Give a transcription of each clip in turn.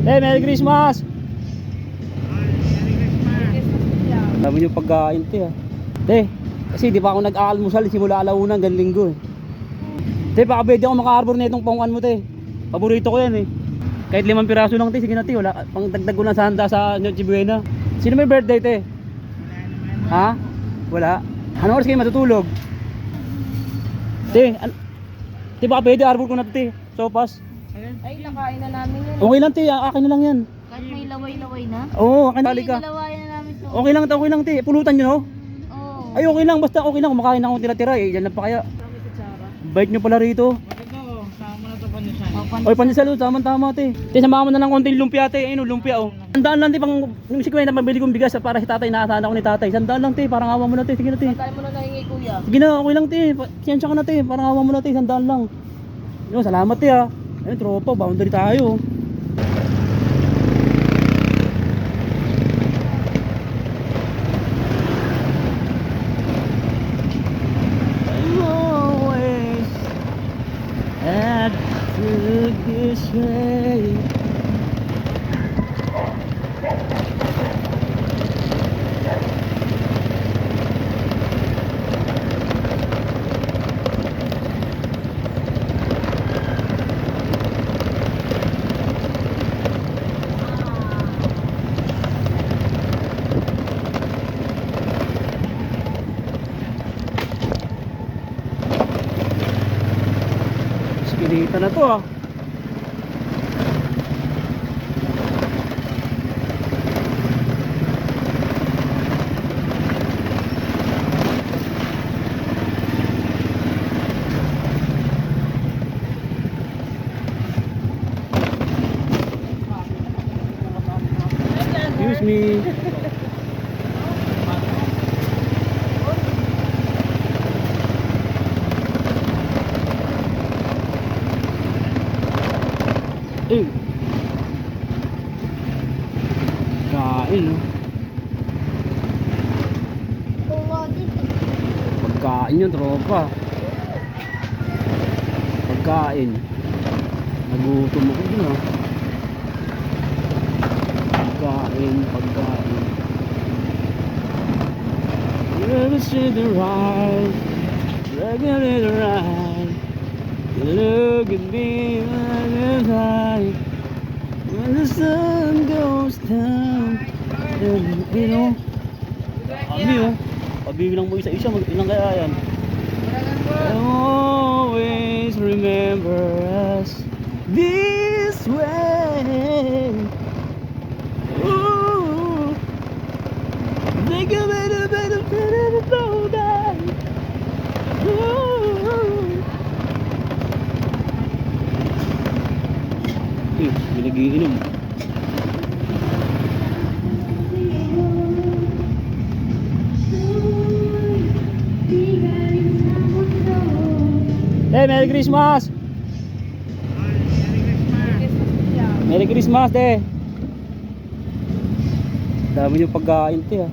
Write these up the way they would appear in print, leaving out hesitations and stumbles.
Merry Christmas! Dami yung pagkain, te, ah. Te, kasi di pa ako nag-aalmusal simula alauna hanggang linggo, eh. Te, baka pwede ako maka-arbor na itong pangukan mo, te. Paborito ko yan, eh. Kahit 5 piraso lang, te. Sige na, te. Wala, pang dagdag ko na sa handa sa Noche Buena. Sino may birthday, te? Ha? Wala? Anong oras kayo matutulog? Te, te, baka pwede arbor ko na to, te. Sopas. Ay, nakain na namin yun. Okay lang, te. Akin na lang yan. Kahit may laway-laway na? Oo, akin na ka. Dalawayan na namin to. Okay lang, te. Pulutan nyo, no? Oo. Ay, okay lang. Basta okay lang. Kumakain na akong tira-tira, eh. Yan lang pa kaya. Bait nyo pala rito. Oy, pandesal, tama-tama, te. Te, samahan mo na ng konting lumpia, te. Ayun, lumpia, oh. Sandaan lang, te, pang yung 50 pambili kong bigas para si tatay. Naasahan ako ni tatay. Sandaan lang, te. Parang awa mo na, te. Sige na, te. Tayo mo na nahingi, kuya. Sige na, okay lang, te. Siyensya ka na, te. Parang awa mo na, te. Sandaan lang. Yun, salamat, te, ah. Ayun, tropa. Boundary tayo. This way. Sikilita na to, ah. Excuse me. Eh. Kain, no? Pagkain yun, tropa. Pagkain. Nagutom ako dun, ha? Pagkain. Never see the right, regular the right. You look at me when it's high, when the sun goes down. You know, pabilang mo isa-isa, ilang kaya yan? I always remember us this way. Ooh, think of it a better slow down. May nagiinom. Merry Christmas! Merry Christmas, te! Dami yung pagkain, te, ah.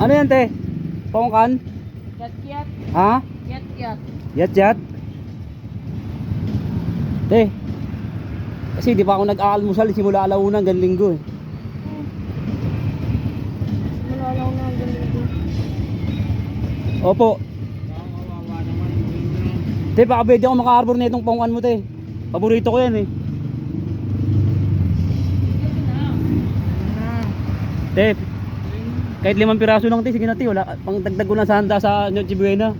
Ano yan, te? Pongkan? Yat-yat. Ha? Yat-yat. Yat-yat? Te, kasi di pa ako nag-aalmusal simula alauna hanggang linggo, eh. Malalaw na ang ganito. Opo. Te, baka pwede ako maka-arbor na itong pongkan mo, te. Paborito ko yan, eh. Te, kahit 5 piraso lang, te. Sige na, te. Wala, pang dagdag ko na sa handa sa Noche Buena.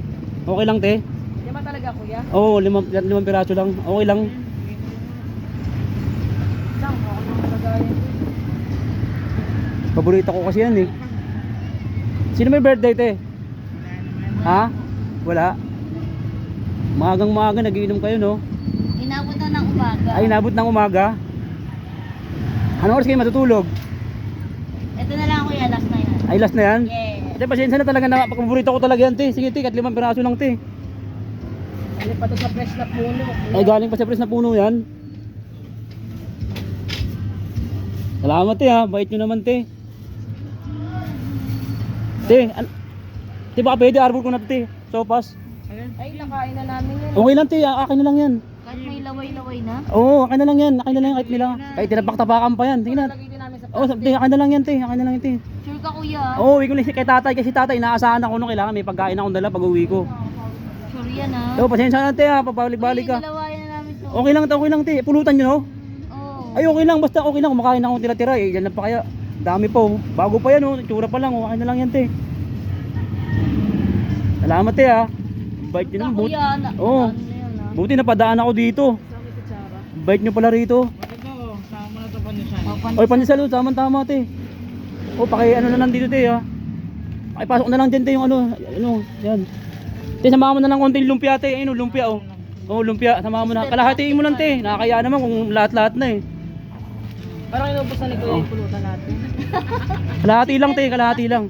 Okay lang, te. Di ba talaga, kuya? Oo, 5 piraso lang. Okay lang. Saan ako nang malagayan? Paborito ko kasi yan, eh. Sino may birthday, te? Ha? Wala? Maagang maaga nagiinom kayo, no? Inabot na ng umaga. Ay, inabot ng umaga. Anong oras kayo matutulog? Ito na lang, kuya. Last na yan. Ay, last na yan? Yeah. Te, pasensya na talaga na. Paborito ko talaga yan, te. Sige, te. Kahit 5 piraso lang, te. Ano pa to sa press na puno? Ay, galing pa sa press na puno yan. Salamat, te, ha. Bait nyo naman, te. Te, Te, baka pwede arbor ko na to, te. Sopas. Ay, nakain na namin yun. Okay lang, te. Akin na lang yan. Kahit may laway-laway na. Oo, akin na lang yan. Akin na lang yan kahit nila. Kahit tinapak-tapakan pa yan. Tingnan. Lagay din namin sa Oo, te, akin na lang yan, te. Akin na lang yan, te. Sure ka kuya? Oo, uwi ko lang kay tatay. Kasi tatay, inaasahan ako nung kailangan. May pagkain akong dala pag uwi ko. Sure yan ha? Oo, pasensya na, te, ha. Papalik-balik ka. Dalawayan na namin to. Okay lang, te. Pulutan nyo, no? Oo. Ay, okay lang. Basta okay lang. Kumakain akong tira-tira. Eh, yan lang pa kaya. Dami pa, oh. Bago pa yan, oh. Itsura pa lang, oh. Akin na lang yan, te. Salamat, te, ha. Bait nyo naman. Kuya, Oo. ano na yun ha? Buti napadaan ako dito. Sa may kutsara. Bait nyo pala rito. Sama na ito panisan. Oy, panisalo, tama-tama, te. O, ano na lang dito, te, ha. Pakipasok na lang dyan, te, yung yan. Te, samahan mo na lang konting lumpia, te. Ayun, lumpia, oh. Oo, lumpia, samahan mo na. Kalahatiin mo lang, te. Nakakaya naman kung lahat-lahat na, eh. Parang inubos na ni Kuya yung pulutan natin. Kalahati lang, te, kalahati lang.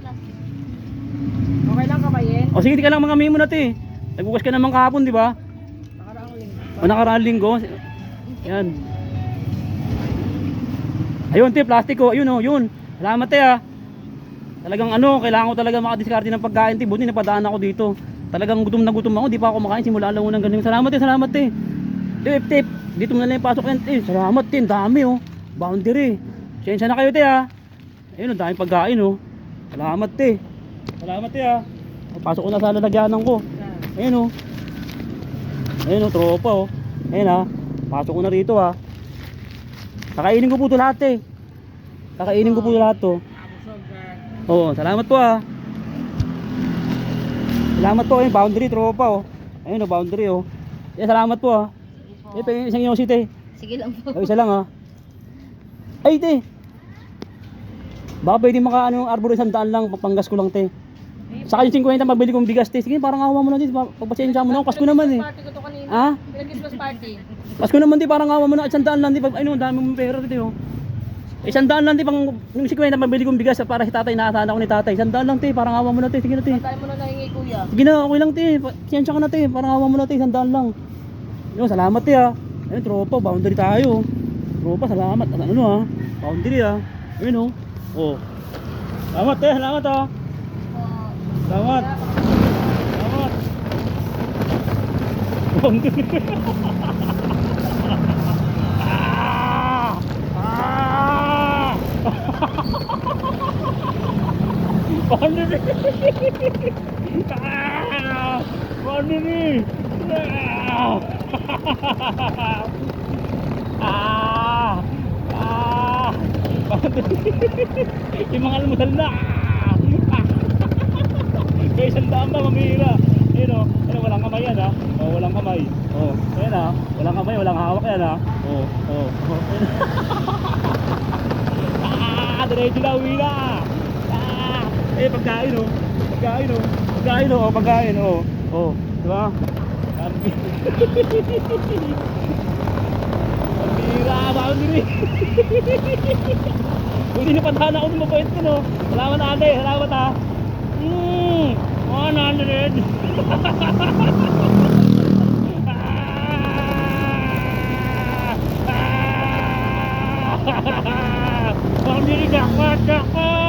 Okay lang kamayin? O, sige, di ka lang mga mimo na, te. Nagbukas ka naman kahapon, di ba? Nakaraang linggo. O, nakaraang linggo. Yan. Ayun, te, plastiko. Ayun, oh, yun. Salamat, te, ha. Talagang kailangan ko talaga makadiskarte ng pagkain, te. Buti napadaan ako dito. Talagang gutom na gutom ako, di pa ako kumakain simula lang unang ganun. Salamat, te. Tip. Dito mo na lang yung pasok yan, te. Salamat, te. Ang dami, oh. Boundary. Sensya na kayo, te, ha. Ayun, ang daming pagkain, oh. Salamat, te. Salamat, te, ha. Pasok ko na sa lalagyanan ko. Ayun, oh. Ayun, oh, tropa, oh. Ayun, ha. Pasok ko na rito, ha. Kakainin ko po ito lahat, eh. Kakainin ko po lahat to. Oo, salamat po, ha. Salamat po, ayun, boundary, tropa, oh. Ayun, oh, boundary, oh. Salamat po, ha. Ito yung isang yosi, te. Sige lang po. Isa lang, ha. Ay, te. Baka pwede maka arbor 100 lang, papanggas ko lang, te. Saka yung 50 magbili kong bigas, te. Sige, parang awa mo na, te. Pagpasensya mo na, Pasko naman, eh. Party ko to kanina. Ha? Christmas party. Pasko naman, te, parang awa mo na, 100 lang, te. Ayun, ang dami mong pera, te, oh. 100 lang, te, pang yung 50 magbili kong bigas para si tatay, nakasana ko ni tatay. 100 lang, te, parang awa mo na, te. Sige na, te. Tayo mo na nahingi kuya. Sige na, okay lang, te. Pasensya ka na, te. Parang awa mo na, te. 100 lang. Yun, salamat, te, ha. Ayun, tropa, boundary tayo. Tropa, salamat. Ano, ha? Boundary, ha. Ayun, oh. Oh. Salamat, te. Salamat, ha. Salamat. Salamat. Boundary. Boundary. Boundary. Yung mga almusal na. Kaya isang daan ba mamira. Ayun, oh. Ayun, walang kamay yan, ha. Oh, walang kamay. Oh, ayun, ha. Walang kamay, walang hawak yan, ha. Oh. Diretso na, uwi na. Pagkain, oh. Pagkain, oh. Oh, diba? Pambira, boundary. Buti napadaan ako ng mabait ko, no. Salamat, ate. Salamat, ha. 100. Boundary, jackpot.